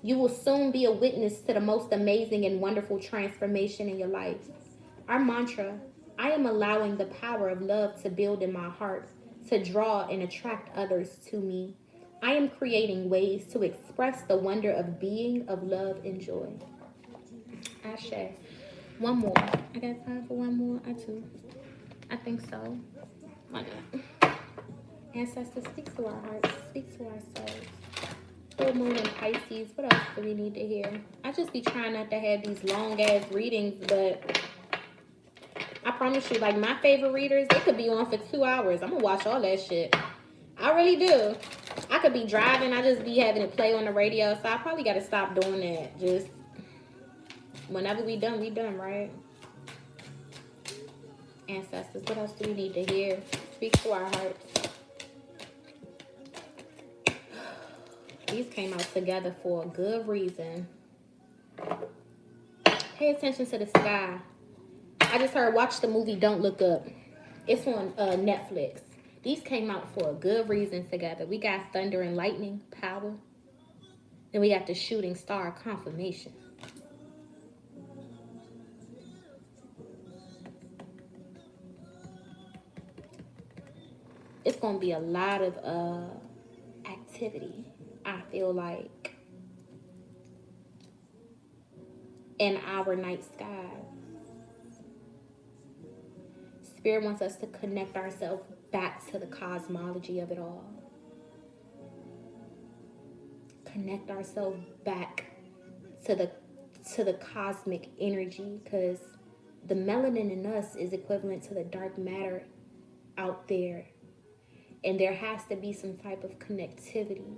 You will soon be a witness to the most amazing and wonderful transformation in your life. Our mantra, I am allowing the power of love to build in my heart, to draw and attract others to me. I am creating ways to express the wonder of being, of love and joy. Ashe. One more. I got time for one more? I do. I think so. Why not? Ancestors, speak to our hearts, speak to our souls. Full moon in Pisces. What else do we need to hear? I just be trying not to have these long ass readings, but I promise you, like my favorite readers, they could be on for 2 hours. I'm gonna watch all that shit. I really do. I could be driving, I just be having it play on the radio, so I probably gotta stop doing that. Just whenever we done, right? Ancestors, what else do we need to hear? Speak to our hearts. These came out together for a good reason. Pay attention to the sky. I just heard, watch the movie Don't Look Up. It's on Netflix. These came out for a good reason together. We got thunder and lightning, power. Then we got the shooting star, confirmation. It's going to be a lot of activity, I feel like, in our night sky. Spirit wants us to connect ourselves back to the cosmology of it all. Connect ourselves back to the cosmic energy, because the melanin in us is equivalent to the dark matter out there. And there has to be some type of connectivity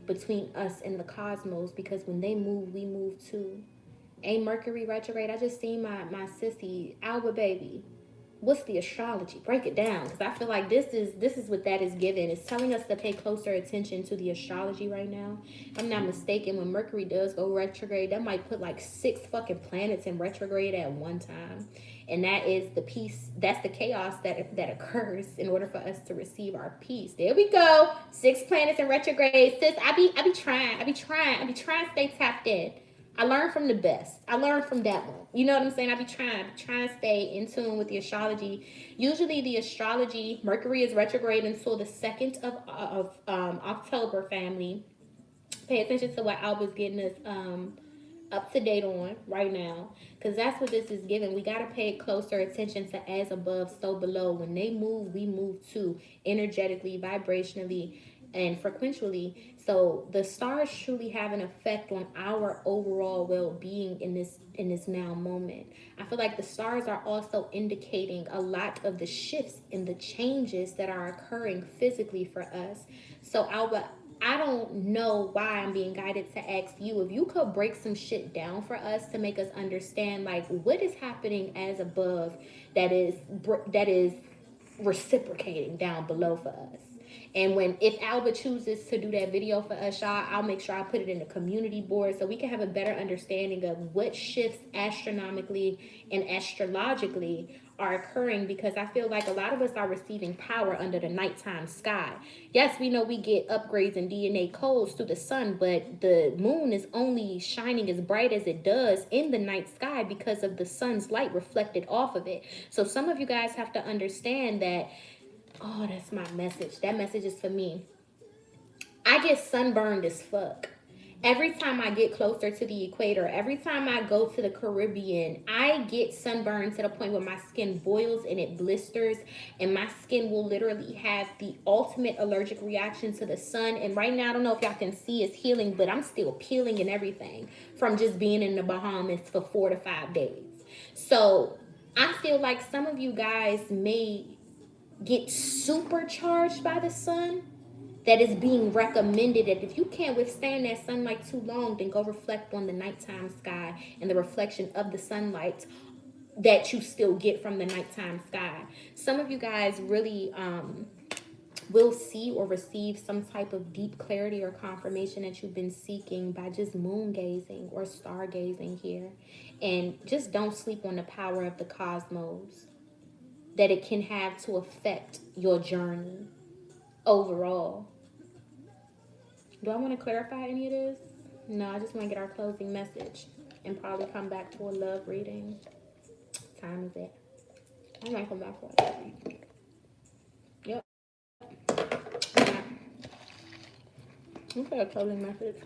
between us and the cosmos, because when they move, we move too. Ain't Mercury retrograde? I just seen my sissy, Alba baby. What's the astrology? Break it down, because I feel like this is what that is given. It's telling us to pay closer attention to the astrology right now. If I'm not mistaken, when Mercury does go retrograde, that might put like 6 fucking planets in retrograde at one time. And that is the peace, that's the chaos that occurs in order for us to receive our peace. There we go. 6 planets in retrograde. Sis, I be trying to stay tapped in. I learned from the best. I learned from that one. You know what I'm saying? I be trying to stay in tune with the astrology. Usually the astrology, Mercury is retrograde until the 2nd of October, family. Pay attention to what Alba's getting us up to date on right now, because that's what this is giving. We got to pay closer attention to as above, so below. When they move, we move too, energetically, vibrationally, and frequentially. So the stars truly have an effect on our overall well-being in this now moment. I feel like the stars are also indicating a lot of the shifts and the changes that are occurring physically for us. So Alba, I don't know why I'm being guided to ask you if you could break some shit down for us to make us understand, like, what is happening as above that is reciprocating down below for us. And if Alba chooses to do that video for us, y'all, I'll make sure I put it in the community board so we can have a better understanding of what shifts astronomically and astrologically are occurring, because I feel like a lot of us are receiving power under the nighttime sky. Yes, we know we get upgrades in DNA codes through the sun, but the moon is only shining as bright as it does in the night sky because of the sun's light reflected off of it. So some of you guys have to understand that. Oh, that's my message. That message is for me. I get sunburned as fuck. Every time I get closer to the equator, every time I go to the Caribbean, I get sunburned to the point where my skin boils and it blisters, and my skin will literally have the ultimate allergic reaction to the sun. And right now, I don't know if y'all can see it's healing, but I'm still peeling and everything from just being in the Bahamas for 4 to 5 days. So I feel like some of you guys may get supercharged by the sun. That is being recommended that if you can't withstand that sunlight too long, then go reflect on the nighttime sky and the reflection of the sunlight that you still get from the nighttime sky. Some of you guys really will see or receive some type of deep clarity or confirmation that you've been seeking by just moon gazing or stargazing here. And just don't sleep on the power of the cosmos, that it can have to affect your journey overall. Do I want to clarify any of this? No, I just want to get our closing message and probably come back to a love reading. What time is it? I might come back for a love reading. Yep. Okay, a closing message.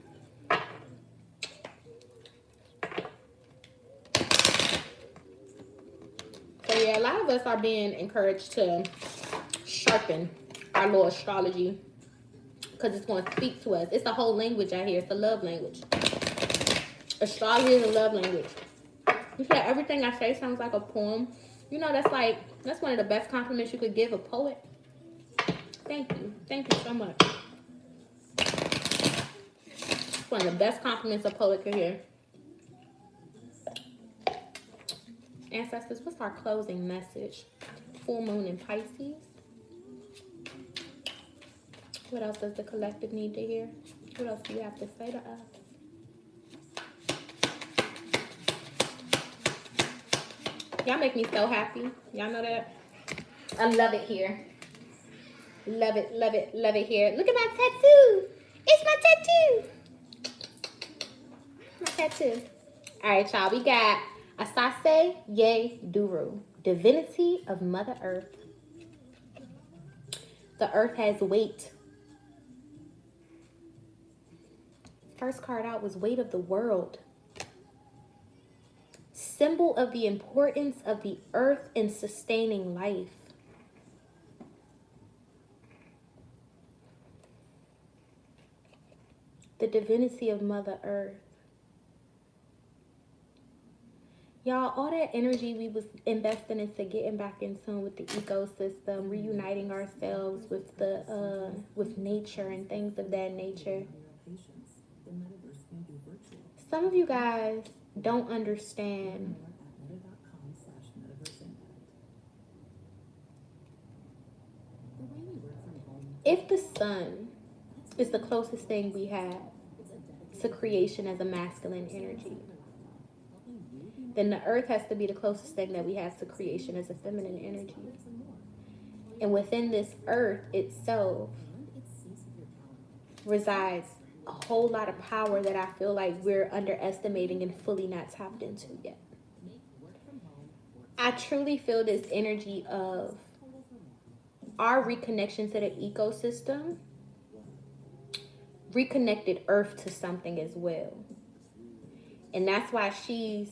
So yeah, a lot of us are being encouraged to sharpen our little astrology, because it's going to speak to us. It's a whole language out here. It's a love language. Astrology is a love language. You feel like everything I say sounds like a poem. You know, that's one of the best compliments you could give a poet. Thank you. Thank you so much. It's one of the best compliments a poet could hear. Ancestors, what's our closing message? Full moon in Pisces. What else does the collective need to hear? What else do you have to say to us? Y'all make me so happy. Y'all know that? I love it here. Love it, love it, love it here. Look at my tattoo. It's my tattoo. My tattoo. All right, y'all. We got Asase Ye Duru, Divinity of Mother Earth. The earth has weight. First card out was Weight of the World. Symbol of the importance of the earth in sustaining life. The divinity of Mother Earth. Y'all, all that energy we was investing into getting back in tune with the ecosystem, reuniting ourselves with nature and things of that nature. Some of you guys don't understand if the sun is the closest thing we have to creation as a masculine energy, then the earth has to be the closest thing that we have to creation as a feminine energy. And within this earth itself resides a whole lot of power that I feel like we're underestimating and fully not tapped into yet. I truly feel this energy of our reconnection to the ecosystem reconnected Earth to something as well. And that's why she's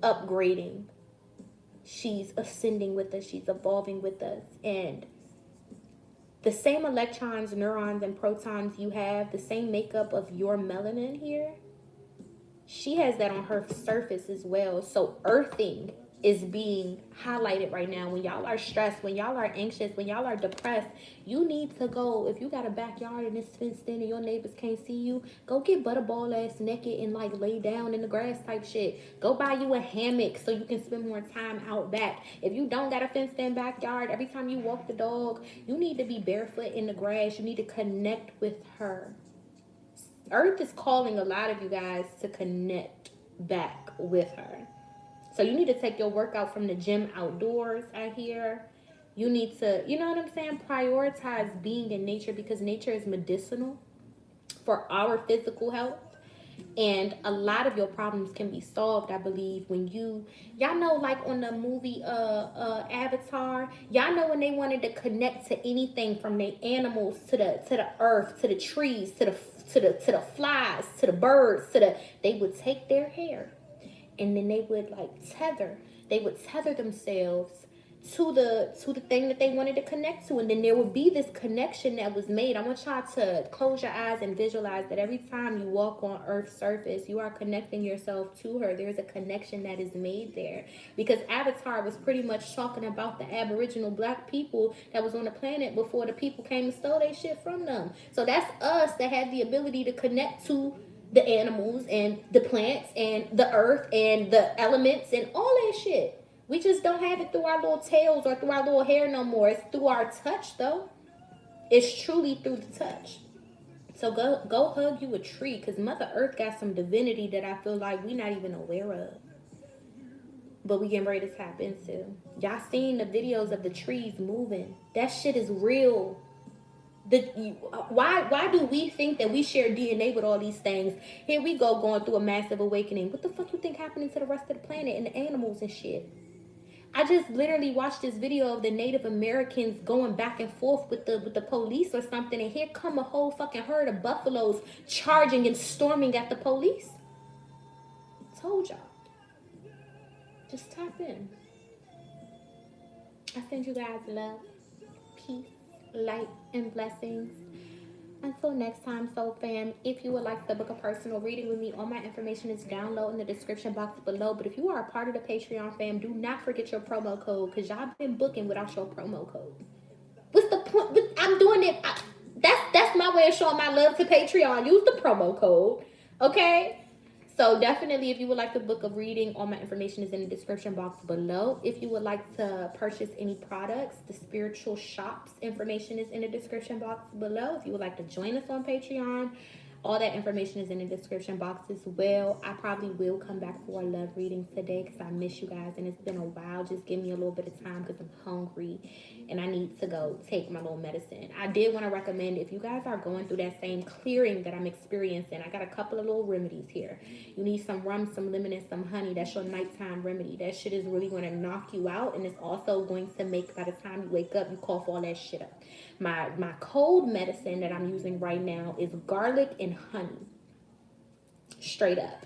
upgrading. She's ascending with us. She's evolving with us. And the same electrons, neurons, and protons you have, the same makeup of your melanin here, she has that on her surface as well. So earthing is being highlighted right now. When y'all are stressed, when y'all are anxious, when y'all are depressed, you need to go, if you got a backyard and it's fenced in and your neighbors can't see you, go get butterball ass naked and like lay down in the grass type shit. Go buy you a hammock so you can spend more time out back. If you don't got a fenced in backyard, every time you walk the dog, you need to be barefoot in the grass. You need to connect with her. Earth is calling a lot of you guys to connect back with her. So you need to take your workout from the gym outdoors out here. You need to, you know what I'm saying? Prioritize being in nature, because nature is medicinal for our physical health. And a lot of your problems can be solved, I believe, when y'all know, like on the movie Avatar, y'all know when they wanted to connect to anything from the animals to the earth, to the trees, to the flies, to the birds, they would take their hair and then they would tether themselves to the thing that they wanted to connect to, and then there would be this connection that was made. I want y'all to close your eyes and visualize that every time you walk on Earth's surface, you are connecting yourself to her. There's a connection that is made there, because Avatar was pretty much talking about the Aboriginal Black people that was on the planet before the people came and stole their shit from them. So that's us that had the ability to connect to the animals and the plants and the earth and the elements and all that shit. We just don't have it through our little tails or through our little hair no more. It's through our touch, though. It's truly through the touch. So go hug you a tree, because Mother Earth got some divinity that I feel like we not even aware of. But we getting ready to tap into. Y'all seen the videos of the trees moving. That shit is real. Why do we think that we share DNA with all these things? Here we go going through a massive awakening. What the fuck you think happening to the rest of the planet and the animals and shit? I just literally watched this video of the Native Americans going back and forth with the police or something, and here come a whole fucking herd of buffaloes charging and storming at the police. Told y'all. Just tap in. I send you guys love, peace, light, and blessings. Until next time, soul fam, if you would like to book a personal reading with me, all my information is down low in the description box below. But if you are a part of the Patreon fam, do not forget your promo code, because y'all been booking without your promo code. What's the point? I'm doing it. That's my way of showing my love to Patreon. Use the promo code, okay? So definitely, if you would like to book a reading, all my information is in the description box below. If you would like to purchase any products, the spiritual shops information is in the description box below. If you would like to join us on Patreon, all that information is in the description box as well. I probably will come back for a love reading today because I miss you guys and it's been a while. Just give me a little bit of time because I'm hungry and I need to go take my little medicine. I did want to recommend, if you guys are going through that same clearing that I'm experiencing, I got a couple of little remedies here. You need some rum, some lemon, and some honey. That's your nighttime remedy. That shit is really going to knock you out, and it's also going to make, by the time you wake up, you cough all that shit up. My cold medicine that I'm using right now is garlic and honey. Straight up.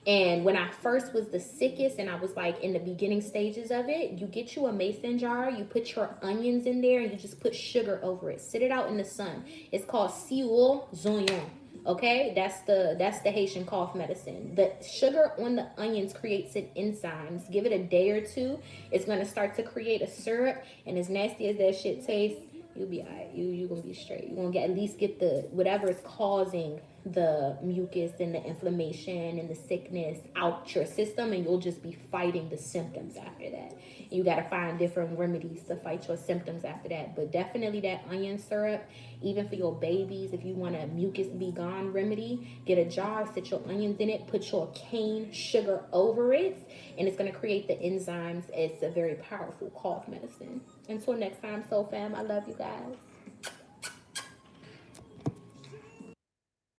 And when I first was the sickest and I was like in the beginning stages of it, you get you a mason jar, you put your onions in there, and you just put sugar over it. Sit it out in the sun. It's called Siul Zonyon. Okay, that's the Haitian cough medicine. The sugar on the onions creates an enzymes. Give it a day or two. It's gonna start to create a syrup, and as nasty as that shit tastes, you'll be alright. You gonna be straight. You gonna at least get the whatever is causing the mucus and the inflammation and the sickness out your system, and you'll just be fighting the symptoms after that. You got to find different remedies to fight your symptoms after that. But definitely that onion syrup, even for your babies, if you want a mucus be gone remedy, get a jar, sit your onions in it, put your cane sugar over it, and it's going to create the enzymes. It's a very powerful cough medicine. Until next time, soul fam, I love you guys.